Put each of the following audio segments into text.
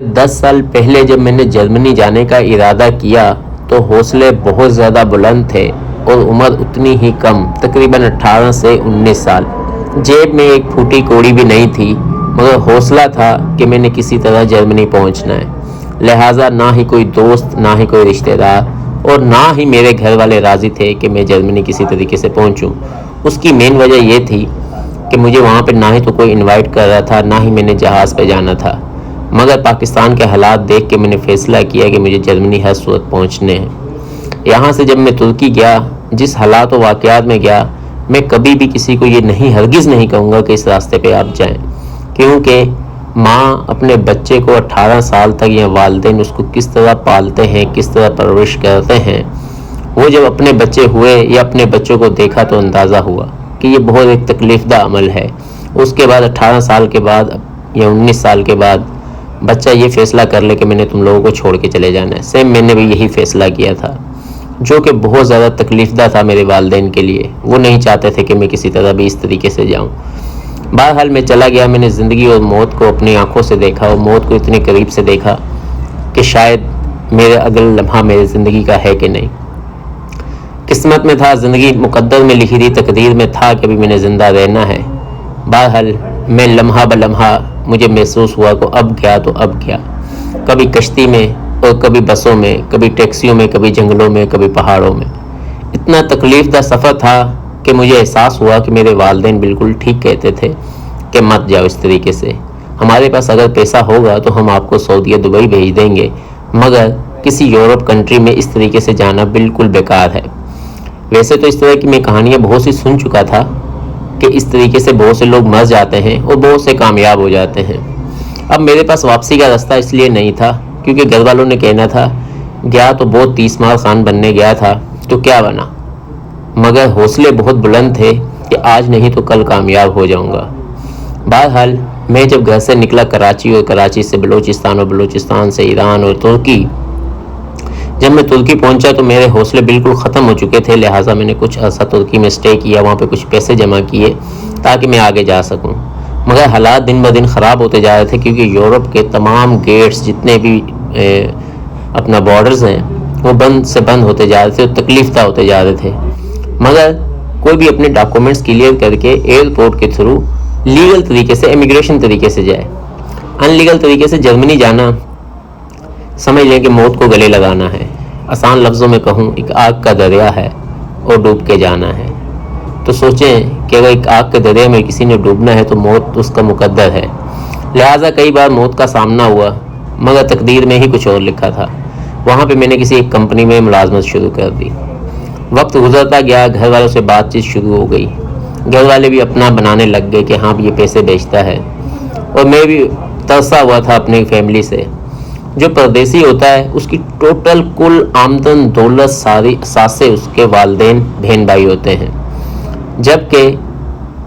10 साल पहले जब मैंने जर्मनी जाने का इरादा किया तो हौसले बहुत ज़्यादा बुलंद थे और उम्र उतनी ही कम, तकरीबन 18 से 19 साल। जेब में एक फूटी कौड़ी भी नहीं थी, मगर हौसला था कि मैंने किसी तरह जर्मनी पहुंचना है। लिहाजा ना ही कोई दोस्त, ना ही कोई रिश्तेदार और ना ही मेरे घर वाले राज़ी थे कि मैं जर्मनी किसी तरीके से पहुंचूं। उसकी मेन वजह यह थी कि मुझे वहाँ पर ना ही तो कोई इनवाइट कर रहा था, ना ही मैंने जहाज़ पे जाना था। मगर पाकिस्तान के हालात देख के मैंने फ़ैसला किया कि मुझे जर्मनी हर सूरत पहुँचने हैं। यहाँ से जब मैं तुर्की गया, जिस हालात और वाक़यात में गया, मैं कभी भी किसी को ये हरगिज़ नहीं कहूँगा कि इस रास्ते पे आप जाएं, क्योंकि माँ अपने बच्चे को 18 साल तक या वालिदैन उसको किस तरह पालते हैं, किस तरह परवरिश करते हैं, वो जब अपने बच्चे हुए या अपने बच्चों को देखा तो अंदाज़ा हुआ कि ये बहुत एक तकलीफ़दा अमल है। उसके बाद 18 साल के बाद या 19 साल के बाद बच्चा ये फ़ैसला कर ले कि मैंने तुम लोगों को छोड़ के चले जाना है। सेम मैंने भी यही फ़ैसला किया था, जो कि बहुत ज़्यादा तकलीफ़दा था मेरे वालिदैन के लिए। वो नहीं चाहते थे कि मैं किसी तरह भी इस तरीके से जाऊँ। बहरहाल मैं चला गया। मैंने ज़िंदगी और मौत को अपनी आँखों से देखा और मौत को इतने करीब से देखा कि शायद मेरे अगला लम्हा मेरी ज़िंदगी का है कि नहीं। किस्मत में था, ज़िंदगी मुक़द्दर में लिखी थी, तकदीर में था कि अभी मैंने ज़िंदा रहना है। बहरहाल मैं लम्हा ब लम्हा मुझे महसूस हुआ कि अब क्या तो अब क्या। कभी कश्ती में और कभी बसों में, कभी टैक्सियों में, कभी जंगलों में, कभी पहाड़ों में। इतना तकलीफ़दा सफ़र था कि मुझे एहसास हुआ कि मेरे वालिदैन बिल्कुल ठीक कहते थे कि मत जाओ इस तरीके से। हमारे पास अगर पैसा होगा तो हम आपको सऊदी या दुबई भेज देंगे, मगर किसी यूरोप कंट्री में इस तरीके से जाना बिल्कुल बेकार है। वैसे तो इस तरह की मैं कहानियाँ बहुत सी सुन चुका था कि इस तरीके से बहुत से लोग मर जाते हैं और बहुत से कामयाब हो जाते हैं। अब मेरे पास वापसी का रास्ता इसलिए नहीं था क्योंकि घर वालों ने कहना था, गया तो बहुत 30 मार खान बनने गया था तो क्या बना, मगर हौसले बहुत बुलंद थे कि आज नहीं तो कल कामयाब हो जाऊंगा। बहरहाल मैं जब घर से निकला कराची और कराची से बलूचिस्तान और बलूचिस्तान से ईरान और तुर्की, जब मैं तुर्की पहुंचा तो मेरे हौसले बिल्कुल ख़त्म हो चुके थे। लिहाजा मैंने कुछ अर्सा तुर्की में स्टे किया, वहाँ पे कुछ पैसे जमा किए ताकि मैं आगे जा सकूं। मगर हालात दिन ब दिन ख़राब होते जा रहे थे क्योंकि यूरोप के तमाम गेट्स, जितने भी अपना बॉर्डर्स हैं, वो बंद से बंद होते जा रहे थे और तकलीफ़दा होते जा रहे थे। मगर कोई भी अपने डॉक्यूमेंट्स क्लियर करके एयरपोर्ट के थ्रू लीगल तरीके से, इमिग्रेशन तरीके से जाए। अनलीगल तरीके से जर्मनी जाना समझ लें कि मौत को गले लगाना है। आसान लफ्ज़ों में कहूँ, एक आग का दरिया है और डूब के जाना है। तो सोचें कि अगर एक आग के दरिया में किसी ने डूबना है तो मौत उसका मुकद्दर है। लिहाजा कई बार मौत का सामना हुआ, मगर तकदीर में ही कुछ और लिखा था। वहाँ पे मैंने किसी एक कंपनी में मुलाजमत शुरू कर दी। वक्त गुजरता गया, घर वालों से बातचीत शुरू हो गई। घर वाले भी अपना बनाने लग गए कि हाँ ये पैसे बेचता है, और मैं भी तरसा हुआ था अपनी फैमिली से। जो परदेसी होता है उसकी टोटल कुल आमदन दौलत सारी सासे उसके वालिदैन बहन भाई होते हैं, जबकि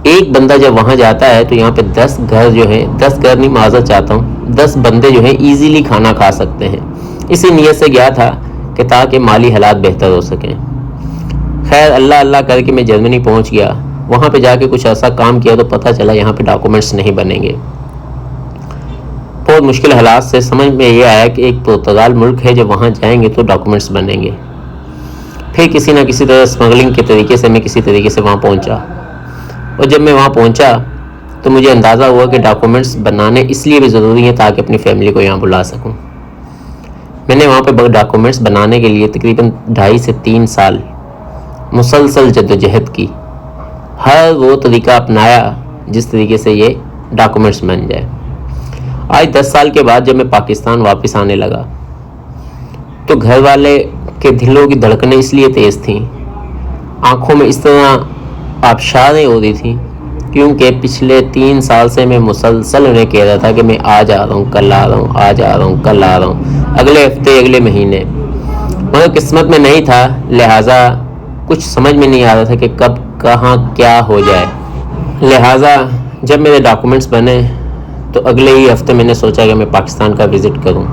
एक बंदा जब वहाँ जाता है तो यहाँ पे 10 घर जो हैं, 10 घर नहीं, माज़रत चाहता हूँ, 10 बंदे जो हैं ईज़िली खाना खा सकते हैं। इसी नीयत से गया था कि ताकि माली हालात बेहतर हो सकें। खैर अल्लाह अल्लाह करके मैं जर्मनी पहुँच गया। वहाँ पे जाके कुछ ऐसा काम किया तो पता चला यहाँ पे डॉक्यूमेंट्स नहीं बनेंगे। बहुत मुश्किल हालात से समझ में ये आया कि एक पुर्तगाल मुल्क है, जब वहाँ जाएंगे तो डॉक्यूमेंट्स बनेंगे। फिर किसी न किसी तरह स्मगलिंग के तरीके से मैं किसी तरीके से वहाँ पहुँचा, और जब मैं वहाँ पहुँचा तो मुझे अंदाज़ा हुआ कि डॉक्यूमेंट्स बनाने इसलिए भी ज़रूरी है ताकि अपनी फैमिली को यहाँ बुला सकूँ। मैंने वहाँ पर डॉक्यूमेंट्स बनाने के लिए तकरीबन 2.5 से 3 साल मुसलसल जद्दोजहद की। हर वो तरीका अपनाया जिस तरीके से ये डॉक्यूमेंट्स बन जाए। आज 10 साल के बाद जब मैं पाकिस्तान वापस आने लगा तो घर वाले के दिलों की धड़कनें इसलिए तेज़ थीं, आँखों में इस तरह आबशारें हो रही थीं, क्योंकि पिछले 3 साल से मैं मुसलसल उन्हें कह रहा था कि मैं आज आ रहा हूँ, कल आ रहा हूँ, आज आ रहा हूँ, कल आ रहा हूँ, अगले हफ्ते, अगले महीने। मगर किस्मत में नहीं था, लिहाजा कुछ समझ में नहीं आ रहा था कि कब कहाँ क्या हो जाए। लिहाजा जब मेरे डॉक्यूमेंट्स बने तो अगले ही हफ्ते मैंने सोचा कि मैं पाकिस्तान का विज़िट करूं।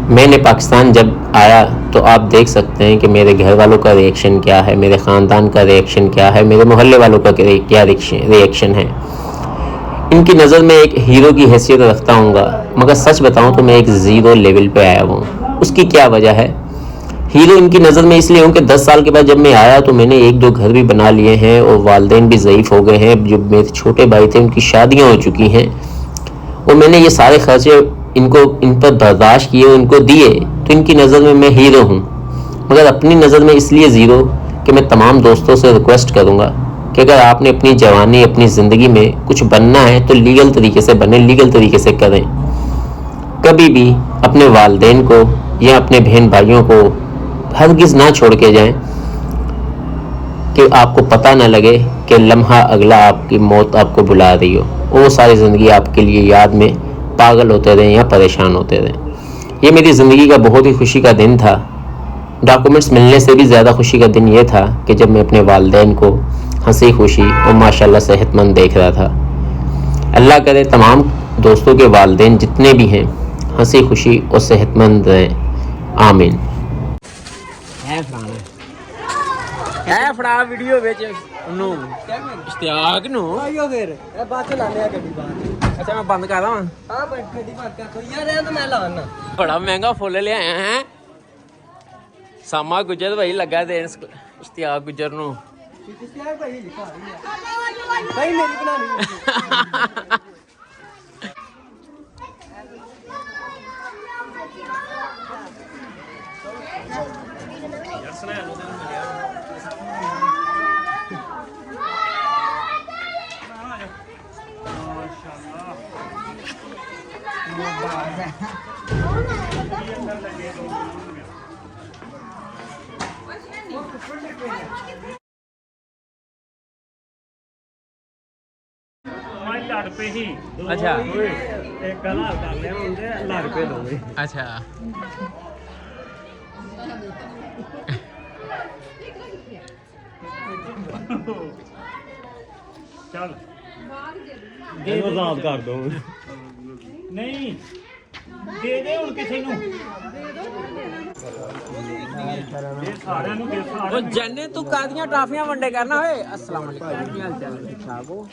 मैंने पाकिस्तान जब आया तो आप देख सकते हैं कि मेरे घर वालों का रिएक्शन क्या है, मेरे ख़ानदान का रिएक्शन क्या है, मेरे मोहल्ले वालों का क्या रिएक्शन है। ان کی نظر میں ایک ہیرو کی حیثیت رکھتا ہوں گا، مگر سچ بتاؤں تو میں ایک زیرو لیول پہ آیا ہوں۔ اس کی کیا وجہ ہے؟ ہیرو ان کی نظر میں اس لیے ہوں کہ 10 سال کے بعد جب میں آیا تو میں نے 1-2 گھر بھی بنا لیے ہیں اور والدین بھی ضعیف ہو گئے ہیں۔ جو میرے چھوٹے بھائی تھے ان کی شادیاں ہو چکی ہیں اور میں نے یہ سارے خرچے ان پر برداشت کیے، ان کو دیے، تو ان کی نظر میں ہیرو ہوں، مگر اپنی نظر میں اس لیے زیرو کہ میں تمام دوستوں سے ریکویسٹ کروں گا کہ اگر آپ نے اپنی جوانی، اپنی زندگی میں کچھ بننا ہے تو لیگل طریقے سے بنیں، لیگل طریقے سے کریں۔ کبھی بھی اپنے والدین کو یا اپنے بہن بھائیوں کو ہرگز نہ چھوڑ کے جائیں کہ آپ کو پتہ نہ لگے کہ لمحہ اگلا آپ کی موت آپ کو بلا رہی ہو، وہ ساری زندگی آپ کے لیے یاد میں پاگل ہوتے رہیں یا پریشان ہوتے رہیں۔ یہ میری زندگی کا بہت ہی خوشی کا دن تھا۔ ڈاکومنٹس ملنے سے بھی زیادہ خوشی کا دن یہ تھا کہ جب میں اپنے والدین کو ہنسی خوشی اور ماشاءاللہ صحت مند دیکھ رہا تھا۔ اللہ کرے تمام دوستوں کے والدین جتنے بھی ہیں ہنسی خوشی اور صحت مند رہیں، آمین۔ اے فڑا ویڈیو وچ نو اشتیاق نو آئیو پھر اے بعد چ لانے گڈی بعد۔ اچھا میں بند کر داں؟ ہاں گڈی بند کر تو یار اے تو میں لانا۔ بڑا مہنگا فل لے آیا ہیں ساما گجر بھائی لگا دین اشتیاق گجر نو۔ اشتیاق بھائی لکھا بھائی میری بنانی اچھا ایک گلا کر لیا ہوندے ₹1 دو گے۔ اچھا چل دے آزاد کر دو نہیں دے دے ہن کسے نوں جنے تو کادیاں ٹافیاں ونڈے کرنا ہوئے۔ السلام علیکم، کی حال چال ہے؟ ٹھیک ٹھاک ہو؟